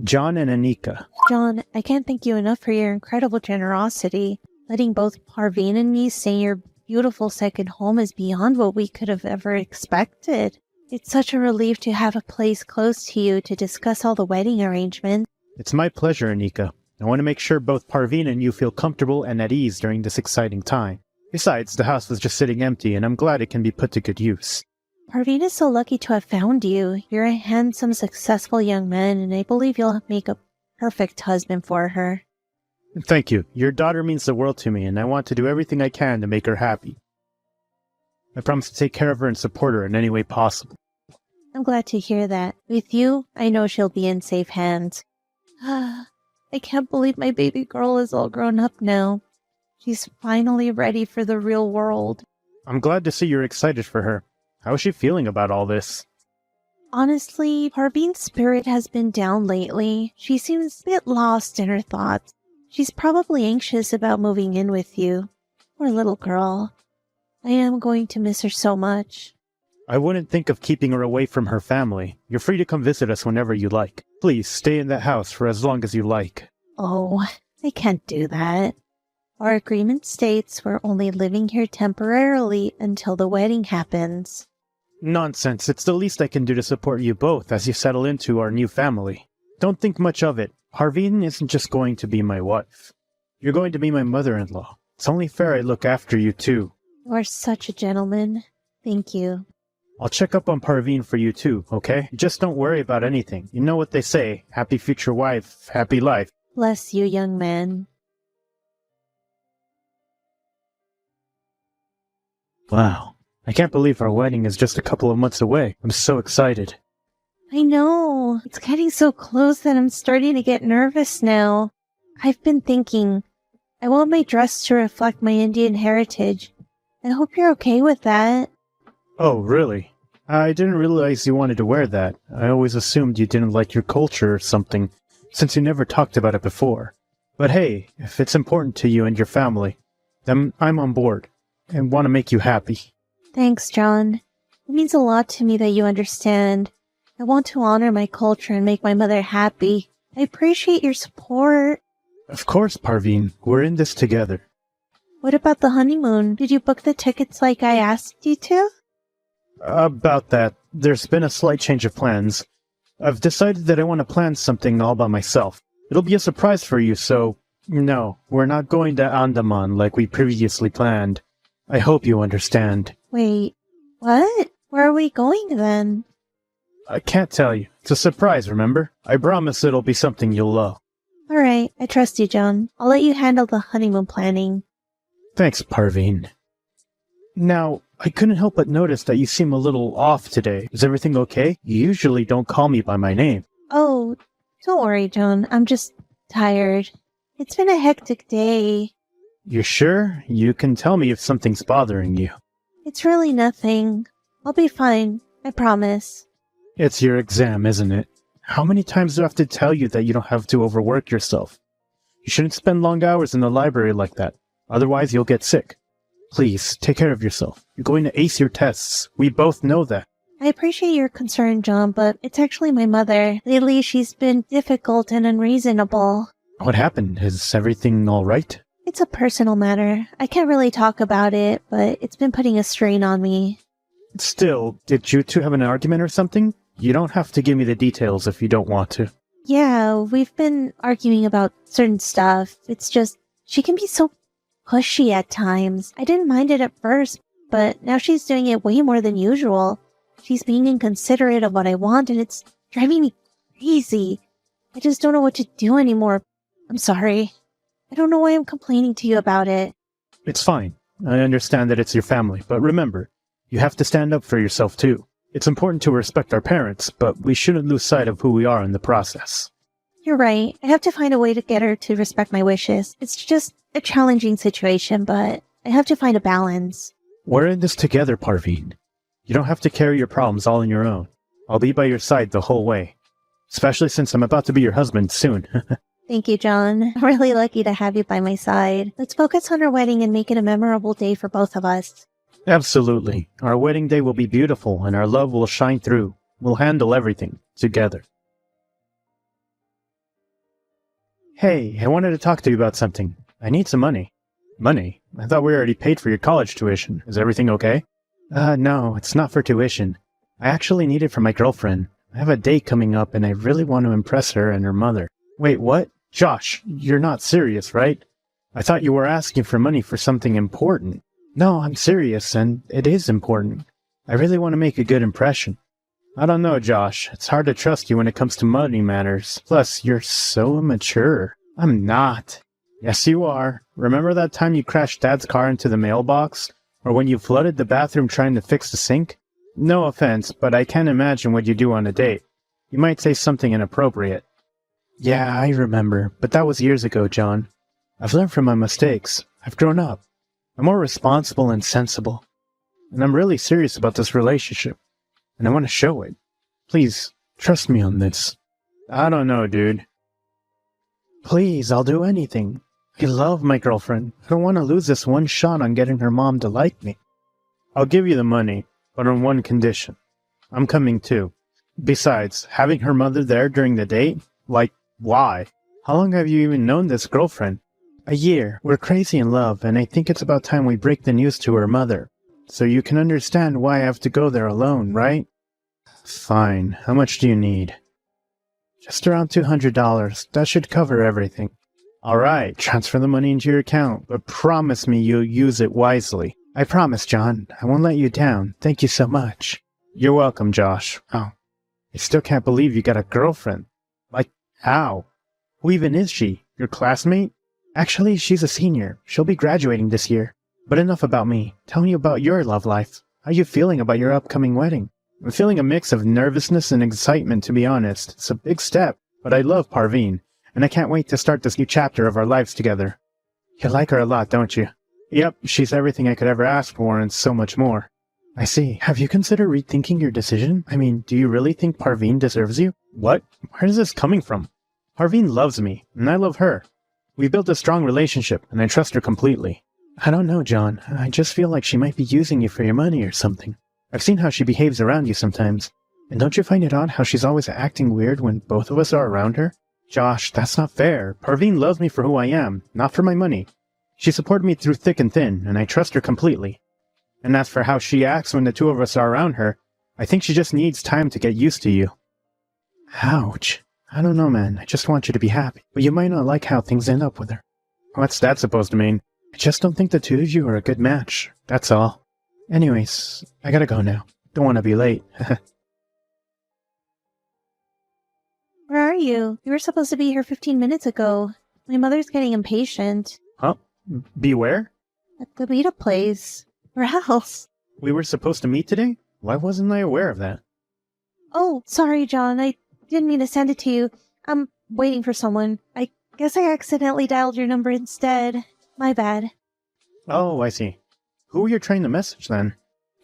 John and Anika. John, I can't thank you enough for your incredible generosity. Letting both Parveen and me stay in your beautiful second home is beyond what we could have ever expected. It's such a relief to have a place close to you to discuss all the wedding arrangements. It's my pleasure, Anika. I want to make sure both Parveen and you feel comfortable and at ease during this exciting time. Besides, the house was just sitting empty, and I'm glad it can be put to good use. Parveen is so lucky to have found you. You're a handsome, successful young man, and I believe you'll make a perfect husband for her. Thank you. Your daughter means the world to me, and I want to do everything I can to make her happy. I promise to take care of her and support her in any way possible. I'm glad to hear that. With you, I know she'll be in safe hands. I can't believe my baby girl is all grown up now. She's finally ready for the real world. I'm glad to see you're excited for her. How is she feeling about all this? Honestly, Parveen's spirit has been down lately. She seems a bit lost in her thoughts. She's probably anxious about moving in with you. Poor little girl. I am going to miss her so much. I wouldn't think of keeping her away from her family. You're free to come visit us whenever you like. Please, stay in that house for as long as you like. Oh, I can't do that. Our agreement states we're only living here temporarily until the wedding happens. Nonsense. It's the least I can do to support you both as you settle into our new family. Don't think much of it. Parveen isn't just going to be my wife. You're going to be my mother-in-law. It's only fair I look after you too. You are such a gentleman. Thank you. I'll check up on Parveen for you too, okay? Just don't worry about anything. You know what they say. Happy future wife, happy life. Bless you, young man. Wow. I can't believe our wedding is just a couple of months away. I'm so excited. I know. It's getting so close that I'm starting to get nervous now. I've been thinking, I want my dress to reflect my Indian heritage. I hope you're okay with that. Oh, really? I didn't realize you wanted to wear that. I always assumed you didn't like your culture or something, since you never talked about it before. But hey, if it's important to you and your family, then I'm on board, and want to make you happy. Thanks, John. It means a lot to me that you understand. I want to honor my culture and make my mother happy. I appreciate your support. Of course, Parveen. We're in this together. What about the honeymoon? Did you book the tickets like I asked you to? About that, there's been a slight change of plans. I've decided that I want to plan something all by myself. It'll be a surprise for you, so no, we're not going to Andaman like we previously planned. I hope you understand. Wait, what? Where are we going then? I can't tell you. It's a surprise, remember? I promise it'll be something you'll love. Alright, I trust you, John. I'll let you handle the honeymoon planning. Thanks, Parveen. Now, I couldn't help but notice that you seem a little off today. Is everything okay? You usually don't call me by my name. Oh, don't worry, John. I'm just tired. It's been a hectic day. You sure? You can tell me if something's bothering you. It's really nothing. I'll be fine. I promise. It's your exam, isn't it? How many times do I have to tell you that you don't have to overwork yourself? You shouldn't spend long hours in the library like that. Otherwise, you'll get sick. Please, take care of yourself. You're going to ace your tests. We both know that. I appreciate your concern, John, but it's actually my mother. Lately, she's been difficult and unreasonable. What happened? Is everything all right? It's a personal matter. I can't really talk about it, but it's been putting a strain on me. Still, did you two have an argument or something? You don't have to give me the details if you don't want to. Yeah, we've been arguing about certain stuff. It's just, she can be so pushy at times. I didn't mind it at first, but now she's doing it way more than usual. She's being inconsiderate of what I want, and it's driving me crazy. I just don't know what to do anymore. I'm sorry. I don't know why I'm complaining to you about it. It's fine. I understand that it's your family, but remember, you have to stand up for yourself too. It's important to respect our parents, but we shouldn't lose sight of who we are in the process. You're right. I have to find a way to get her to respect my wishes. It's just a challenging situation, but I have to find a balance. We're in this together, Parveen. You don't have to carry your problems all on your own. I'll be by your side the whole way. Especially since I'm about to be your husband soon. Thank you, John. I'm really lucky to have you by my side. Let's focus on our wedding and make it a memorable day for both of us. Absolutely. Our wedding day will be beautiful and our love will shine through. We'll handle everything together. Hey, I wanted to talk to you about something. I need some money. Money? I thought we already paid for your college tuition. Is everything okay? No, it's not for tuition. I actually need it for my girlfriend. I have a date coming up and I really want to impress her and her mother. Wait, what? Josh, you're not serious, right? I thought you were asking for money for something important. No, I'm serious, and it is important. I really want to make a good impression. I don't know, Josh. It's hard to trust you when it comes to money matters. Plus, you're so immature. I'm not. Yes, you are. Remember that time you crashed Dad's car into the mailbox? Or when you flooded the bathroom trying to fix the sink? No offense, but I can't imagine what you do on a date. You might say something inappropriate. Yeah, I remember, but that was years ago, John. I've learned from my mistakes. I've grown up. I'm more responsible and sensible. And I'm really serious about this relationship. And I want to show it. Please, trust me on this. I don't know, dude. Please, I'll do anything. I love my girlfriend. I don't want to lose this one shot on getting her mom to like me. I'll give you the money, but on one condition. I'm coming too. Besides, having her mother there during the date? Like, why? How long have you even known this girlfriend? A year. We're crazy in love, and I think it's about time we break the news to her mother. So you can understand why I have to go there alone, right? Fine. How much do you need? Just around $200. That should cover everything. Alright, transfer the money into your account, but promise me you'll use it wisely. I promise, John. I won't let you down. Thank you so much. You're welcome, Josh. Oh, I still can't believe you got a girlfriend. Like, how? Who even is she? Your classmate? Actually, she's a senior. She'll be graduating this year. But enough about me. Tell me about your love life. How are you feeling about your upcoming wedding? I'm feeling a mix of nervousness and excitement, to be honest. It's a big step, but I love Parveen, and I can't wait to start this new chapter of our lives together. You like her a lot, don't you? Yep, she's everything I could ever ask for and so much more. I see. Have you considered rethinking your decision? I mean, do you really think Parveen deserves you? What? Where is this coming from? Parveen loves me, and I love her. We built a strong relationship, and I trust her completely. I don't know, John. I just feel like she might be using you for your money or something. I've seen how she behaves around you sometimes. And don't you find it odd how she's always acting weird when both of us are around her? Josh, that's not fair. Parveen loves me for who I am, not for my money. She supported me through thick and thin, and I trust her completely. And as for how she acts when the two of us are around her, I think she just needs time to get used to you. Ouch. I don't know, man. I just want you to be happy. But you might not like how things end up with her. What's that supposed to mean? I just don't think the two of you are a good match. That's all. Anyways, I gotta go now. Don't want to be late. Where are you? You were supposed to be here 15 minutes ago. My mother's getting impatient. Huh? Beware? At the meetup place. Where else? We were supposed to meet today? Why wasn't I aware of that? Oh, sorry, John. I didn't mean to send it to you. I'm waiting for someone. I guess I accidentally dialed your number instead. My bad. Oh, I see. Who were you trying to message then?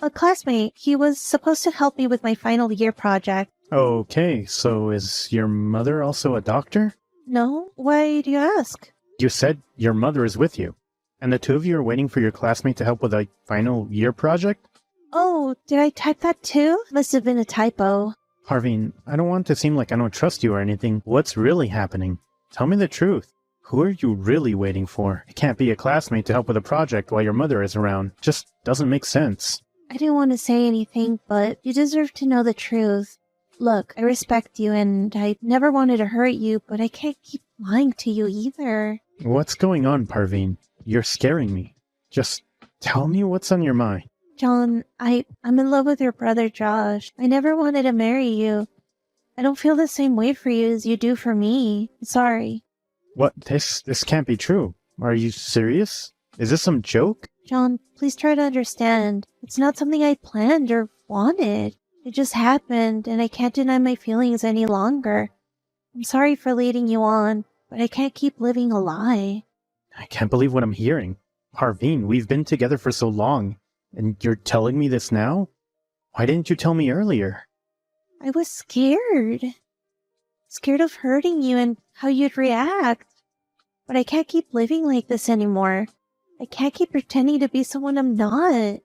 A classmate. He was supposed to help me with my final year project. Okay, so is your mother also a doctor? No? Why do you ask? You said your mother is with you, and the two of you are waiting for your classmate to help with a final year project? Oh, did I type that too? Must have been a typo. Parveen, I don't want to seem like I don't trust you or anything. What's really happening? Tell me the truth. Who are you really waiting for? It can't be a classmate to help with a project while your mother is around. Just doesn't make sense. I didn't want to say anything, but you deserve to know the truth. Look, I respect you, and I never wanted to hurt you, but I can't keep lying to you either. What's going on, Parveen? You're scaring me. Just tell me what's on your mind. John, I'm in love with your brother Josh. I never wanted to marry you. I don't feel the same way for you as you do for me. Sorry. What? This can't be true. Are you serious? Is this some joke? John, please try to understand. It's not something I planned or wanted. It just happened, and I can't deny my feelings any longer. I'm sorry for leading you on, but I can't keep living a lie. I can't believe what I'm hearing. Parveen, we've been together for so long, and you're telling me this now? Why didn't you tell me earlier? I was scared. Scared of hurting you and how you'd react. But I can't keep living like this anymore. I can't keep pretending to be someone I'm not.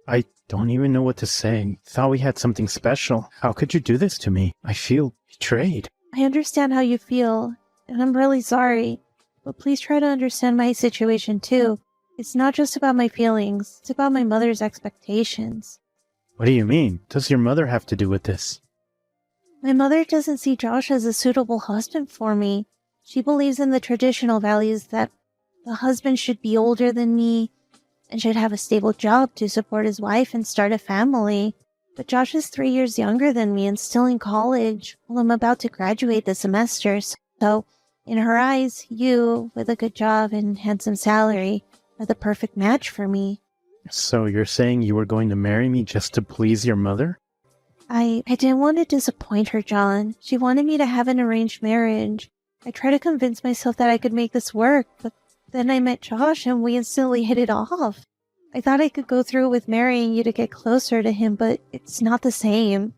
I don't even know what to say. Thought we had something special. How could you do this to me? I feel betrayed. I understand how you feel. and I'm really sorry. But please try to understand my situation too. It's not just about my feelings, it's about my mother's expectations. What do you mean? Does your mother have to do with this? My mother doesn't see Josh as a suitable husband for me. She believes in the traditional values that the husband should be older than me and should have a stable job to support his wife and start a family. But Josh is 3 years younger than me and still in college, while I'm about to graduate this semester. So, in her eyes, you, with a good job and handsome salary, are the perfect match for me. So you're saying you were going to marry me just to please your mother? I didn't want to disappoint her, John. She wanted me to have an arranged marriage. I tried to convince myself that I could make this work, but then I met Josh and we instantly hit it off. I thought I could go through with marrying you to get closer to him, but it's not the same.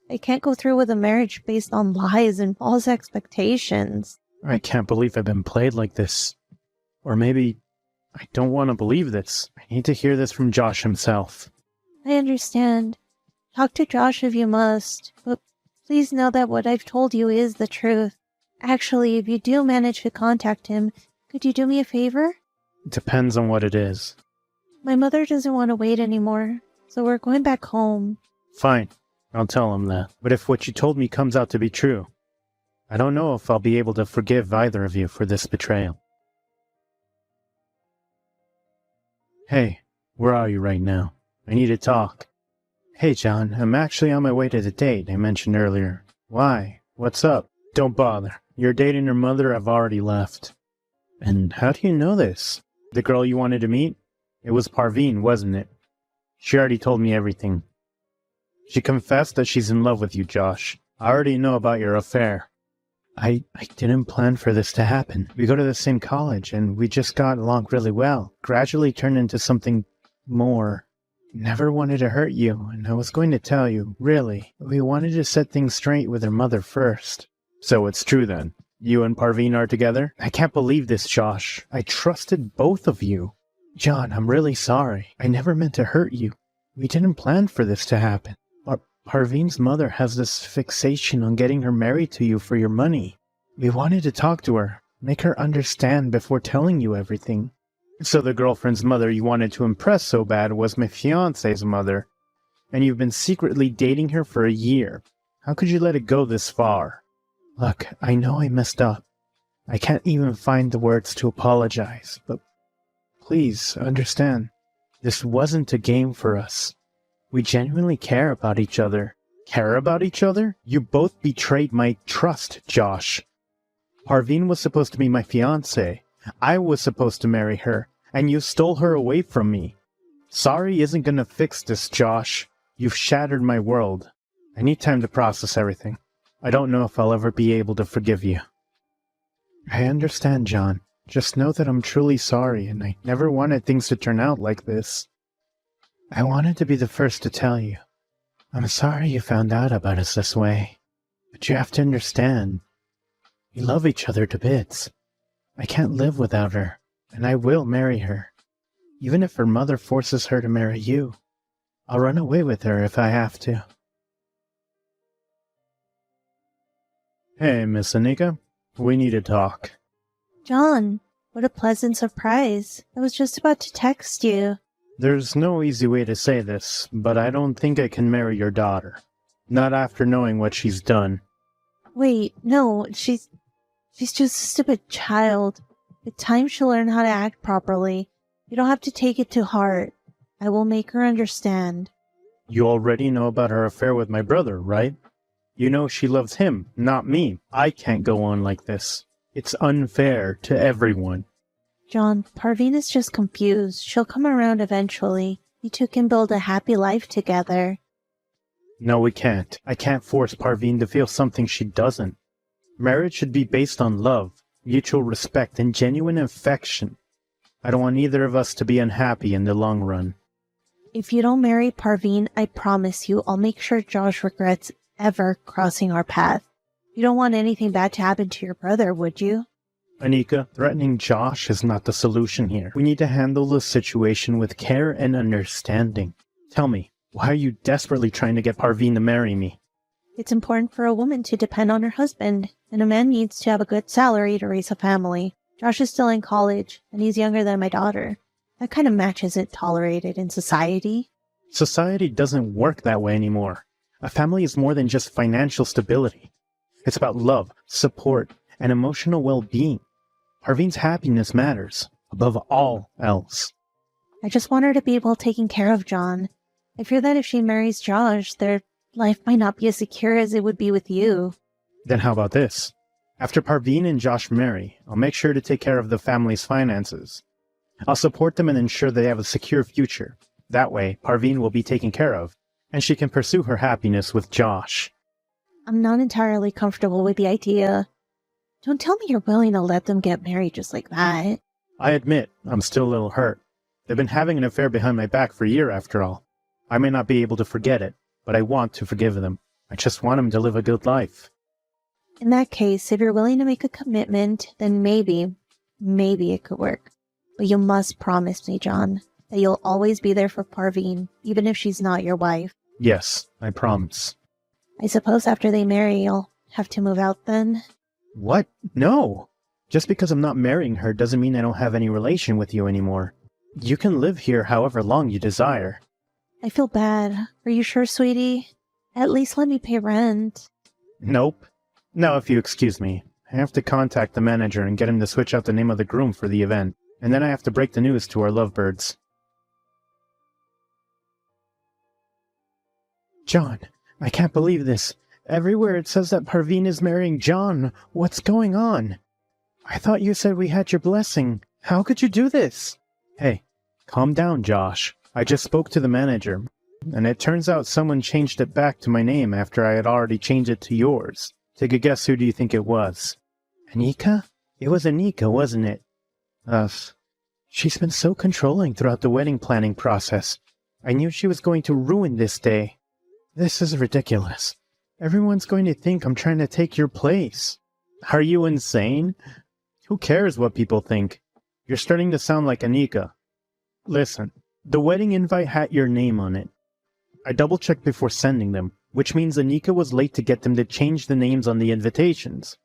I can't go through with a marriage based on lies and false expectations. I can't believe I've been played like this. Or maybe I don't want to believe this. I need to hear this from Josh himself. I understand. Talk to Josh if you must, but please know that what I've told you is the truth. Actually, if you do manage to contact him, could you do me a favor? It depends on what it is. My mother doesn't want to wait anymore, so we're going back home. Fine, I'll tell him that. But if what you told me comes out to be true, I don't know if I'll be able to forgive either of you for this betrayal. Hey, where are you right now? I need to talk. Hey, John, I'm actually on my way to the date I mentioned earlier. Why? What's up? Don't bother. Your date and your mother have already left. And how do you know this? The girl you wanted to meet? It was Parveen, wasn't it? She already told me everything. She confessed that she's in love with you, Josh. I already know about your affair. I didn't plan for this to happen. We go to the same college, and we just got along really well. Gradually turned into something more. Never wanted to hurt you, and I was going to tell you, really. We wanted to set things straight with her mother first. So it's true then. You and Parveen are together? I can't believe this, Josh. I trusted both of you. John, I'm really sorry. I never meant to hurt you. We didn't plan for this to happen. Parveen's mother has this fixation on getting her married to you for your money. We wanted to talk to her, make her understand before telling you everything. So the girlfriend's mother you wanted to impress so bad was my fiancé's mother, and you've been secretly dating her for a year. How could you let it go this far? Look, I know I messed up. I can't even find the words to apologize, but please understand, this wasn't a game for us. We genuinely care about each other. Care about each other? You both betrayed my trust, Josh. Parveen was supposed to be my fiancé. I was supposed to marry her, and you stole her away from me. Sorry isn't gonna fix this, Josh. You've shattered my world. I need time to process everything. I don't know if I'll ever be able to forgive you. I understand, John. Just know that I'm truly sorry, and I never wanted things to turn out like this. I wanted to be the first to tell you. I'm sorry you found out about us this way, but you have to understand. We love each other to bits. I can't live without her, and I will marry her. Even if her mother forces her to marry you, I'll run away with her if I have to. Hey, Miss Anika, we need to talk. John, what a pleasant surprise. I was just about to text you. There's no easy way to say this, but I don't think I can marry your daughter. Not after knowing what she's done. Wait, no, she's just a stupid child. With time she'll learn how to act properly. You don't have to take it to heart. I will make her understand. You already know about her affair with my brother, right? You know she loves him, not me. I can't go on like this. It's unfair to everyone. John, Parveen is just confused. She'll come around eventually. You two can build a happy life together. No, we can't. I can't force Parveen to feel something she doesn't. Marriage should be based on love, mutual respect, and genuine affection. I don't want either of us to be unhappy in the long run. If you don't marry Parveen, I promise you I'll make sure Josh regrets ever crossing our path. You don't want anything bad to happen to your brother, would you? Anika, threatening Josh is not the solution here. We need to handle the situation with care and understanding. Tell me, why are you desperately trying to get Parveen to marry me? It's important for a woman to depend on her husband. and a man needs to have a good salary to raise a family. Josh is still in college, and he's younger than my daughter. That kind of match isn't tolerated in society. Society doesn't work that way anymore. A family is more than just financial stability. It's about love, support, and emotional well-being. Parveen's happiness matters, above all else. I just want her to be able taking care of John. I fear that if she marries Josh, their life might not be as secure as it would be with you. Then how about this? After Parveen and Josh marry, I'll make sure to take care of the family's finances. I'll support them and ensure they have a secure future. That way, Parveen will be taken care of, and she can pursue her happiness with Josh. I'm not entirely comfortable with the idea. Don't tell me you're willing to let them get married just like that. I admit, I'm still a little hurt. They've been having an affair behind my back for a year after all. I may not be able to forget it, but I want to forgive them. I just want them to live a good life. In that case, if you're willing to make a commitment, then maybe it could work. But you must promise me, John, that you'll always be there for Parveen, even if she's not your wife. Yes, I promise. I suppose after they marry, you'll have to move out then? What? No! Just because I'm not marrying her doesn't mean I don't have any relation with you anymore. You can live here however long you desire. I feel bad. Are you sure, sweetie? At least let me pay rent. Nope. Now, if you excuse me, I have to contact the manager and get him to switch out the name of the groom for the event, and then I have to break the news to our lovebirds. John, I can't believe this. Everywhere it says that Parveen is marrying John. What's going on? I thought you said we had your blessing. How could you do this? Hey, calm down, Josh. I just spoke to the manager, and it turns out someone changed it back to my name after I had already changed it to yours. Take a guess, who do you think it was? Anika? It was Anika, wasn't it? She's been so controlling throughout the wedding planning process. I knew she was going to ruin this day. This is ridiculous. Everyone's going to think I'm trying to take your place. Are you insane? Who cares what people think? You're starting to sound like Anika. Listen, the wedding invite had your name on it. I double-checked before sending them, which means Anika was late to get them to change the names on the invitations.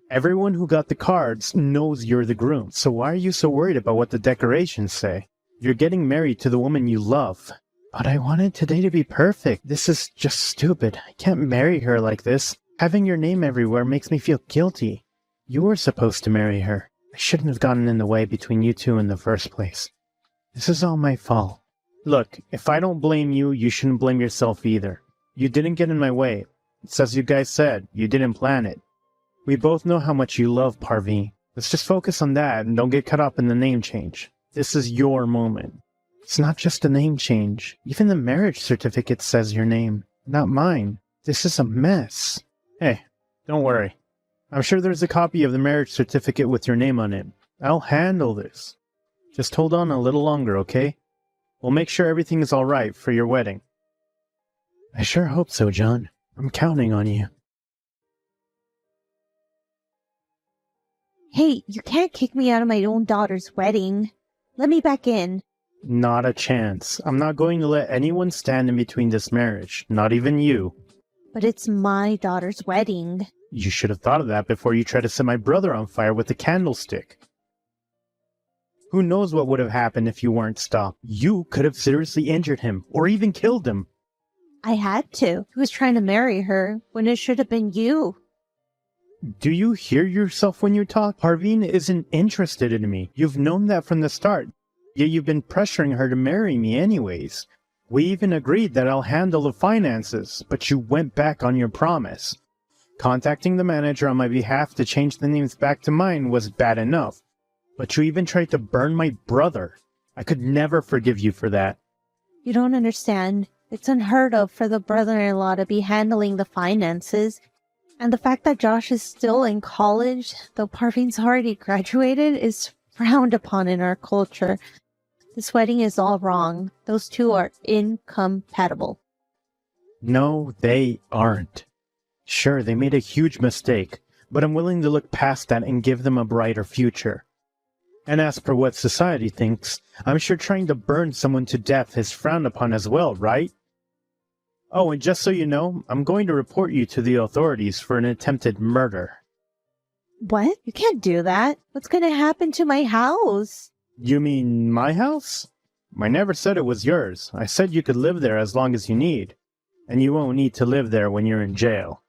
Everyone who got the cards knows you're the groom, so why are you so worried about what the decorations say? You're getting married to the woman you love. But I wanted today to be perfect. This is just stupid. I can't marry her like this. Having your name everywhere makes me feel guilty. You were supposed to marry her. I shouldn't have gotten in the way between you two in the first place. This is all my fault. Look, if I don't blame you, you shouldn't blame yourself either. You didn't get in my way. It's as you guys said, you didn't plan it. We both know how much you love Parveen. Let's just focus on that and don't get caught up in the name change. This is your moment. It's not just a name change. Even the marriage certificate says your name, not mine. This is a mess. Hey, don't worry. I'm sure there's a copy of the marriage certificate with your name on it. I'll handle this. Just hold on a little longer, okay? We'll make sure everything is all right for your wedding. I sure hope so, John. I'm counting on you. Hey, you can't kick me out of my own daughter's wedding. Let me back in. Not a chance. I'm not going to let anyone stand in between this marriage, not even you. But it's my daughter's wedding. You should have thought of that before you tried to set my brother on fire with a candlestick. Who knows what would have happened if you weren't stopped? You could have seriously injured him, or even killed him. I had to. He was trying to marry her, when it should have been you. Do you hear yourself when you talk? Parveen isn't interested in me. You've known that from the start. Yet you've been pressuring her to marry me anyways. We even agreed that I'll handle the finances, but you went back on your promise. Contacting the manager on my behalf to change the names back to mine was bad enough. But you even tried to burn my brother. I could never forgive you for that. You don't understand. It's unheard of for the brother-in-law to be handling the finances. And the fact that Josh is still in college, though Parveen's already graduated, is frowned upon in our culture. This wedding is all wrong. Those two are incompatible. No, they aren't. Sure, they made a huge mistake, but I'm willing to look past that and give them a brighter future. And as for what society thinks, I'm sure trying to burn someone to death is frowned upon as well, right? Oh, and just so you know, I'm going to report you to the authorities for an attempted murder. What? You can't do that. What's going to happen to my house? You mean my house? I never said it was yours. I said you could live there as long as you need. And you won't need to live there when you're in jail.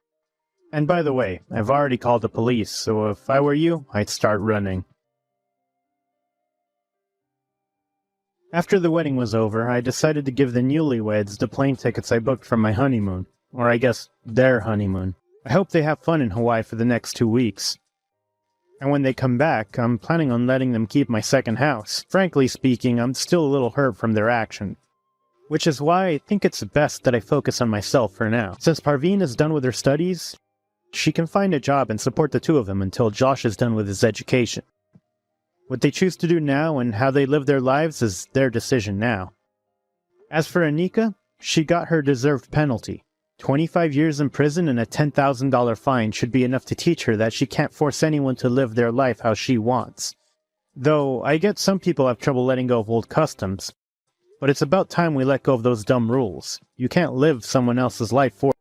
And by the way, I've already called the police, so if I were you, I'd start running. After the wedding was over, I decided to give the newlyweds the plane tickets I booked for my honeymoon. Or I guess, their honeymoon. I hope they have fun in Hawaii for the next 2 weeks. And when they come back, I'm planning on letting them keep my second house. Frankly speaking, I'm still a little hurt from their action. Which is why I think it's best that I focus on myself for now. Since Parveen is done with her studies, she can find a job and support the two of them until Josh is done with his education. What they choose to do now and how they live their lives is their decision now. As for Anika, she got her deserved penalty. 25 years in prison and a $10,000 fine should be enough to teach her that she can't force anyone to live their life how she wants. Though, I get some people have trouble letting go of old customs. But it's about time we let go of those dumb rules. You can't live someone else's life for